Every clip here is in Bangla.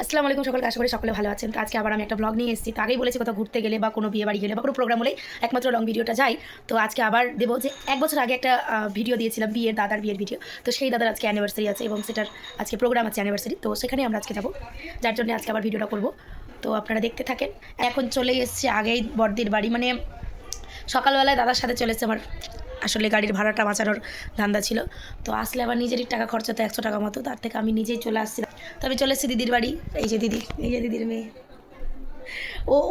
আসসালামু আলাইকুম সকলকে, আশা করি সকলে ভালো আছেন। তো আজকে আবার আমি একটা ব্লগ নিয়ে এসেছি। তো আগেই বলেছি কোথাও ঘুরতে গেলে বা কোনো বিয়ে বাড়ি গেলে বা কোনো প্রোগ্রাম হলে একমাত্র লং ভিডিওটা যাই। তো আজকে আবার দেবো যে 1 বছর আগে একটা ভিডিও দিয়েছিলাম দাদার বিয়ের ভিডিও। তো সেই দাদার আজকে অ্যানিভার্সারি আছে এবং সেটার আজকে প্রোগ্রাম আছে অ্যানিভার্সারি। তো সেখানে আমরা আজকে যাবো, যার জন্য আজকে আবার ভিডিওটা করবো। তো আপনারা দেখতে থাকেন। এখন চলে এসেছি আগেই বড়দির বাড়ি, মানে সকালবেলায় দাদার সাথে চলে এসেছে। আমার আসলে গাড়ির ভাড়াটা বাঁচানোর ধান্দা ছিল, তো আসলে আবার নিজেরই টাকা খরচা, তো 100 টাকা মতো, তার থেকে আমি নিজেই চলে আসছি। তো আমি চলে এসেছি দিদির বাড়ি। এই যে দিদি, এই যে দিদির মেয়ে,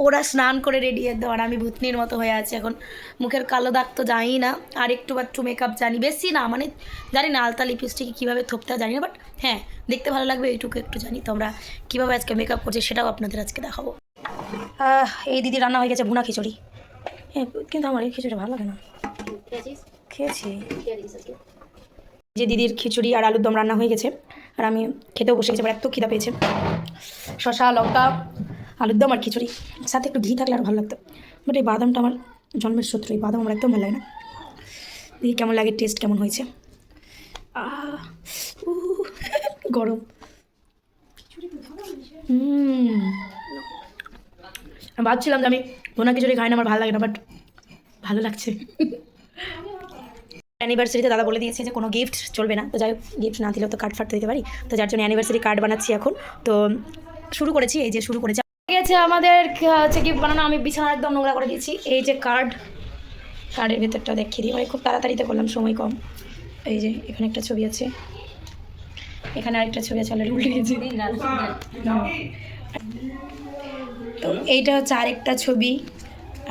ওরা স্নান করে রেডি একদম, আর আমি ভূতনির মতো হয়ে আছি। এখন মুখের কালো দাগ তো জানি না, আর একটু মেকআপ জানি, বেশি না, মানে জানি না আলতা লিপস্টিক কীভাবে থপতে জানি না, বাট হ্যাঁ দেখতে ভালো লাগবে এইটুকু একটু জানি। তো আমরা কীভাবে আজকে মেকআপ করছি সেটাও আপনাদের আজকে দেখাবো। এই দিদি রান্না হয়ে গেছে ভুনা খিচুড়ি। হ্যাঁ, কিন্তু আমার এই খিচুড়ি ভালো লাগে না, খেয়েছি। যে দিদির খিচুড়ি আর আলুর দম রান্না হয়ে গেছে, আর আমি খেতেও বসে গেছি। আবার এত খিদা পেয়েছে। শশা, লঙ্কা, আলুর দম আর খিচুড়ি, সাথে একটু ঘি থাকলে আর ভালো লাগতো। বাট এই বাদামটা আমার জন্মের শত্রু, এই বাদাম আমার একদম ভালো লাগে না। দেখি কেমন লাগে, টেস্ট কেমন হয়েছে। গরম। আমি ভাবছিলাম যে আমি ভুনা খিচুড়ি খাই না, আমার ভালো লাগে না, বাট ভালো লাগছে। অ্যানিভার্সারিতে দাদা বলে দিয়েছে যে কোনো গিফট চলবে না। তো যাই হোক, গিফট না দিলেও তো কার্ড ফাটতে দিতে পারি। তো যার জন্য অ্যানিভার্সারি কার্ড বানাচ্ছি এখন। তো শুরু করেছি, এই যে শুরু করেছি। গেছে আমাদের হচ্ছে গিফট বানানো। আমি বিছানা একদম নোংরা করে দিয়েছি। এই যে কার্ডের ভেতরটা দেখিয়ে দিই, মানে খুব তাড়াতাড়িতে করলাম, সময় কম। এই যে এখানে একটা ছবি আছে, এখানে আরেকটা ছবি আছে, অলরেডি উল্টে গেছি। তো এইটা হচ্ছে আরেকটা ছবি,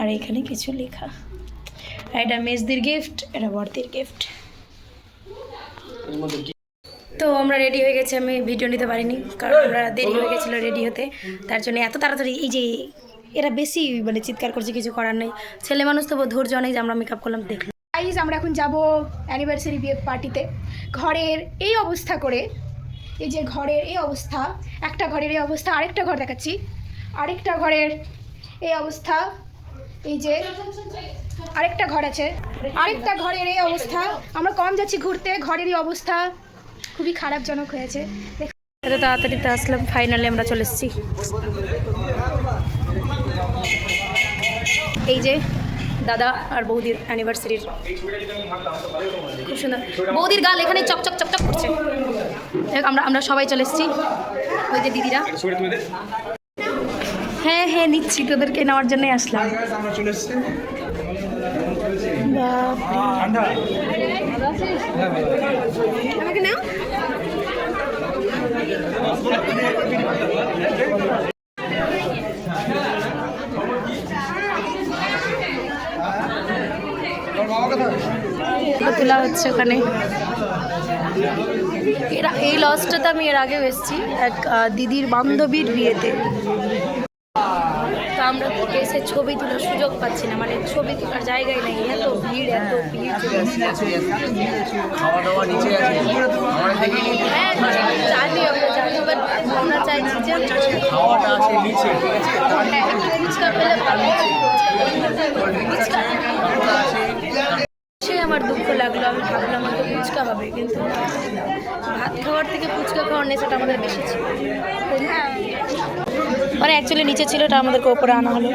আর এখানে কিছু লেখা। এটা মেজদির গিফট, এটা বড়দির গিফট। তো আমরা রেডি হয়ে গেছি। আমি ভিডিও নিতে পারিনি, কারণ আমরা দেরি হয়ে গেছিলো রেডি হতে, তার জন্য এত তাড়াতাড়ি। এই যে এরা বেশি মানে চিৎকার করছে, কিছু করার নেই, ছেলে মানুষ তো ধৈর্য নেই যে আমরা মেকআপ করলাম দেখলাম। গাইস, আমরা এখন যাব অ্যানিভার্সারি বিয়ে পার্টিতে। ঘরের এই অবস্থা করে, এই যে ঘরের এই অবস্থা, একটা ঘরের এই অবস্থা, আরেকটা ঘর দেখাচ্ছি, আরেকটা ঘরের এই অবস্থা, এই যে আরেকটা ঘর আছে, আরেকটা ঘরের এই অবস্থা। আমরা কম যাচ্ছি ঘুরতে, ঘরের এই অবস্থা খুবই খারাপজনক হয়েছে। এত তাড়াতাড়িতে আসলাম, ফাইনালি আমরা চলে এসেছি। এই যে দাদা আর বৌদির অ্যানিভার্সারির, খুব সুন্দর। বৌদির গাল এখানে চকচক চকচক করছে। আমরা সবাই চলে এসেছি। ওই যে দিদিরা, হ্যাঁ হ্যাঁ নিচ্ছি, তোদেরকে নেওয়ার জন্যই আসলাম। আমাকে নাও। তোলা হচ্ছে ওখানে। এই লজটাতে আমি এর আগেও এসেছি, এক দিদির বান্ধবীর বিয়েতে। তো আমরা এসে ছবি তোলার সুযোগ পাচ্ছি না, মানে ছবি তোলার জায়গায় নেই, এত ভিড় এত ভিড়। হ্যাঁ জানি, আমরা জানি, বাট আমরা চাইছি যে ফুচকা পেলে ভালো। সে আমার দুঃখ লাগলো, আমি ভাবলাম হয়তো ফুচকা পাবে, কিন্তু ভাত খাওয়ার থেকে ফুচকা খাওয়ার নেশাটা আমাদের বেশি ছিল। মানে অ্যাকচুয়ালি নিচে ছিল, এটা আমাদেরকে ওপরে আনা হলো।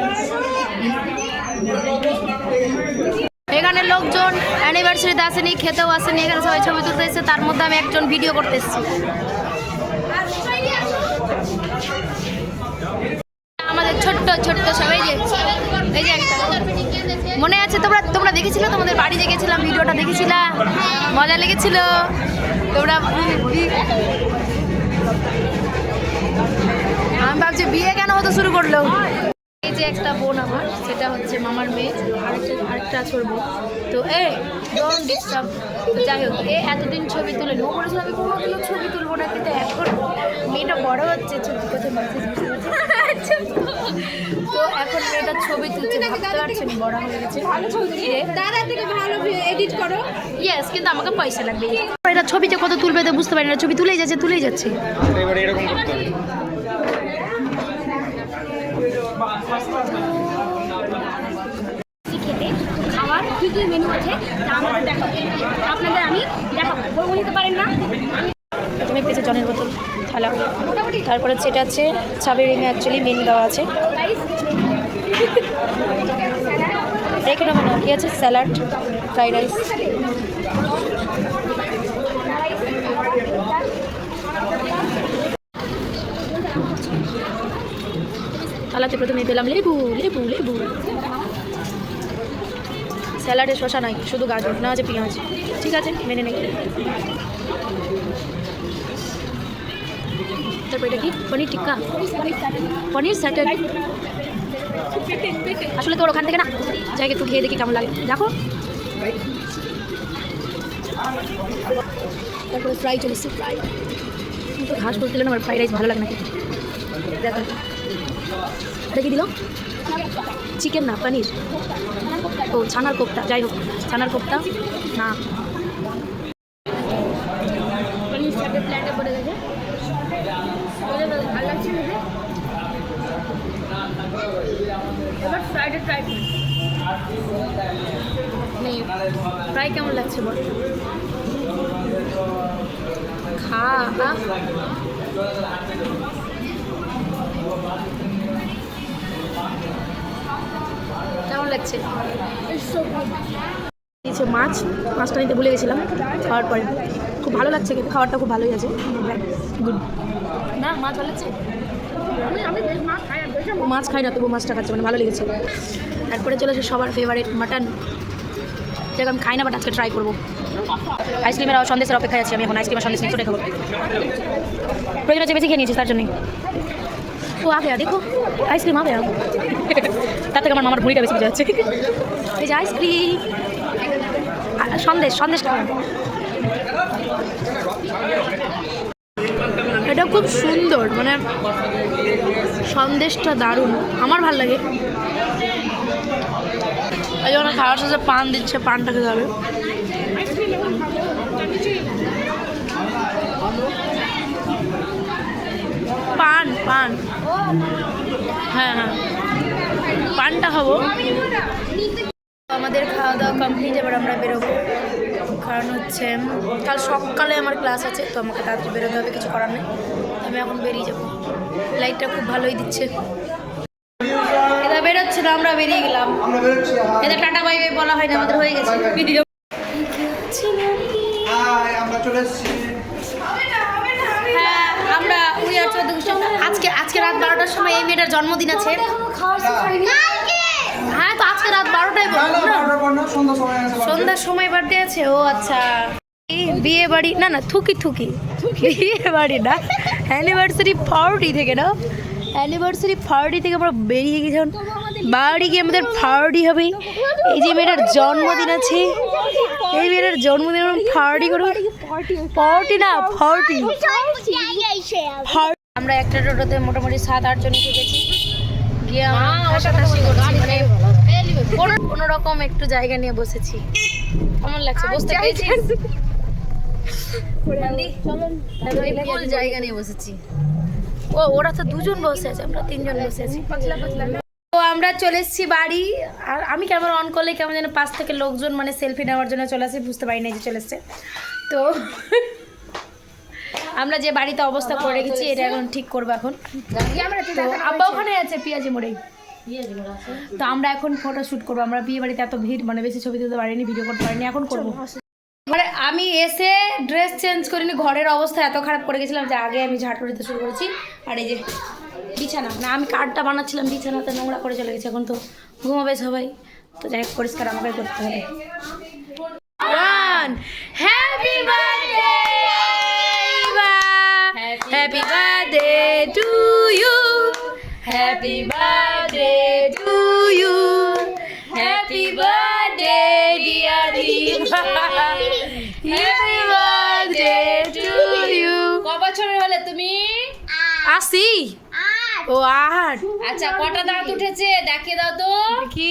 এখানে লোকজন অ্যানিভার্সারিতে আসেনি, খেতেও আসেনি, এখানে সবাই ছবি তুলতে এসেছে, তার মধ্যে আমি একজন ভিডিও করতে এসেছি। আমাদের ছোট্ট ছোট্ট সবাই, এই যে একটা মনে আছে, তোমরা দেখেছিলে, তোমাদের বাড়ি যে গেছিলাম, ভিডিওটা দেখেছিলা, মজা লেগেছিল তোমরা। আমি ভাবছি বিয়ে কেন হতে শুরু করলো। এই যে একটা বোন আমার, সেটা হচ্ছে মামার মেয়ে, আরেকটা ছোড়বো। তো ডোন্ট ডিস্টার্ব। তো যাই হোক, এতদিন ছবি তুলে ও বলেছিল আমি কোনোদিনও ছবি তুলবো না, কিন্তু এখন মেয়েটা বড় হচ্ছে, ছবি কোথায় মেসেজ বুঝতে পারছি। তো এখন মেয়েটা ছবি তুলছে, ভাবতে পারছেন বড় হয়ে গেছে। দাদা থেকে ভালো এডিট করো। ইয়েস, কিন্তু আমাকে পয়সা লাগবে। এটা ছবি যে কত তুলবে তো বুঝতে পারি না, ছবি তুলেই যাচ্ছে। এবারে এরকম করতে হবে। খেতে খাওয়ার কী কী মেনু আছে তা আমাদের দেখাবো, আপনাদের আমি দেখাবো, বলবো নিতে পারেন না। তুমি পেয়েছে জলের বোতল, থালা, মোটামুটি তারপরে সেটা আছে চাবের রিংয়ে অ্যাকচুয়ালি মেনু দেওয়া আছে। রেখে নেবো না, কি আছে স্যালাড, ফ্রাইড রাইস। থালাতে প্রথমে পেলাম লেবু লেবু লেবু। স্যালাডে শসা নাই, শুধু গাজর, না আছে পেঁয়াজ। ঠিক আছে, মেনে নেই। তারপর এটা কি পনির টিক্কা, পনির স্যাটার। আসলে তোর ওখান থেকে না জায়গা একটু খেয়ে দেখি কেমন লাগে, দেখো। তারপরে ফ্রাই চলেছে, ফ্রাই তো ঘাস করতে না আমার ফ্রাইড রাইস ভালো লাগে না খেতে। দেখো এটা কি দিল, চিকেন না পনির, ও ছানার কোপ্তা, যাই হোক ছানার কোপ্তা না। পনির স্যাটার প্ল্যাটে পড়ে গেছে, ভালো লাগছে খেতে। এবার ফ্রাইডে ট্রাই করি, ফ্রাই কেমন লাগছে বল, খা। কেমন লাগছে? মাছ, মাছটা নিতে ভুলে গেছিলাম খাওয়ার পরে। খুব ভালো লাগছে কিন্তু খাবারটা খুব ভালোই আছে, গুড না। মাছ ভালো লাগছে, মাছ খাই না তবু মাছটা খাচ্ছে, মানে ভালো লেগেছে। তারপরে চলেছে সবার ফেভারিট মাটন, যেটা আমি খাই না বাট আজকে ট্রাই করবো। আইসক্রিমের সন্দেশের অপেক্ষায় আছি আমি এখন, আইসক্রিমের সন্দেশ নিয়ে চলে খাবো। প্রয়োজন হচ্ছে বেশি খেয়ে নিয়েছি তার জন্যই। ও আগে দেখো আইসক্রিম আগে, তার থেকে আমার মামার ভুঁড়িটা বেশি বুঝা যাচ্ছে। এই যে আইসক্রিম, সন্দেশ, সন্দেশ খাবেন। এটা খুব সুন্দর, মানে সন্দেশটা দারুণ, আমার ভাল লাগে। এই জন্য খাওয়ার সাথে পান দিচ্ছে, পানটা খেতে হবে। পান পান, হ্যাঁ হ্যাঁ পানটা খাবো। আমাদের খাওয়া দাওয়া কমপ্লিট, এবার আমরা বেরোবো। কারণ হচ্ছে কাল সকালে আমার ক্লাস আছে, তো আমাকে তাড়াতাড়ি বেরোতে হবে, কিছু করার নেই। আমি এখন বেরিয়ে যাবো, লাইটটা খুব ভালোই দিচ্ছে। এটা বেরোচ্ছে না, আমরা বেরিয়ে গেলাম। এটা টাটা বাই বাই বলা হয় না, আমাদের হয়ে গেছে ভিডিও। হ্যাঁ আমরা আজকে রাত 12টার সময় এই মেয়েটার জন্মদিন আছে। হ্যাঁ তো আজকে রাত 12টায় সন্ধ্যার সময় বার্থডে আছে। ও আচ্ছা, বিয়ে বাড়ি না, না থুকি থুকি, বিয়ে বাড়ি না, অ্যানিভার্সারি পার্টি থেকে না, অ্যানিভার্সারি পার্টি থেকে আমরা বেরিয়ে গেছি। এখন বাড়ি গিয়ে আমাদের পার্টি হবে। এই যে মেয়েটার জন্মদিন আছে, এই মেয়েটার জন্মদিন পার্টি করবো। পার্টি না পার্টি। আমরা একটা টোটোতে মোটামুটি 7-8 জন এসে গেছি, গিয়ে হাসাহাসি করছি, মানে কোনো রকম একটু জায়গা নিয়ে বসেছি। কেমন লাগছে বসতে পেরেছি? ফুল জায়গা নিয়ে বসেছি। ওরা তো 2 জন বসে আছে, আমরা 3 জন বসে আছি। তো আমরা চলে এসেছি বাড়ি, আর আমি ক্যামেরা অন করলে কেমন যেন পাশ থেকে লোকজন মানে সেলফি নেওয়ার জন্য চলে আসে, বুঝতে পারি না যে চলে এসছে। তো আমরা যে বাড়িতে অবস্থা করে রেখেছি এটা এখন ঠিক করবো। এখন আব্বা ওখানে আছে পিয়াজি মোড়েই, তো আমরা এখন ফটো শ্যুট করবো। আমরা বিয়ে বাড়িতে এত ভিড়, মানে বেশি ছবি তুলতে পারিনি, ভিডিও করতে পারিনি, এখন করবো। মানে আমি এসে ড্রেস চেঞ্জ করিনি, ঘরের অবস্থা এত খারাপ করে গেছিলাম যে আগে আমি ঝাড়ু দিতে শুরু করেছি। আর এই যে বিছানা, না আমি কার্ডটা বানাচ্ছিলাম, বিছানাতে নোংরা করে চলে গেছে। এখন তো ঘুমাবে সবাই, তো যাই হোক পরিষ্কার আমাকে করতে হবে। Happy birthday, happy birthday to you, happy birthday to you, happy birthday dear Diba, happy birthday to you. কত বছরের হলে তুমি? 80। ও 8। আচ্ছা কটা দাঁত উঠেছে দেখিয়ে দাও তো। কি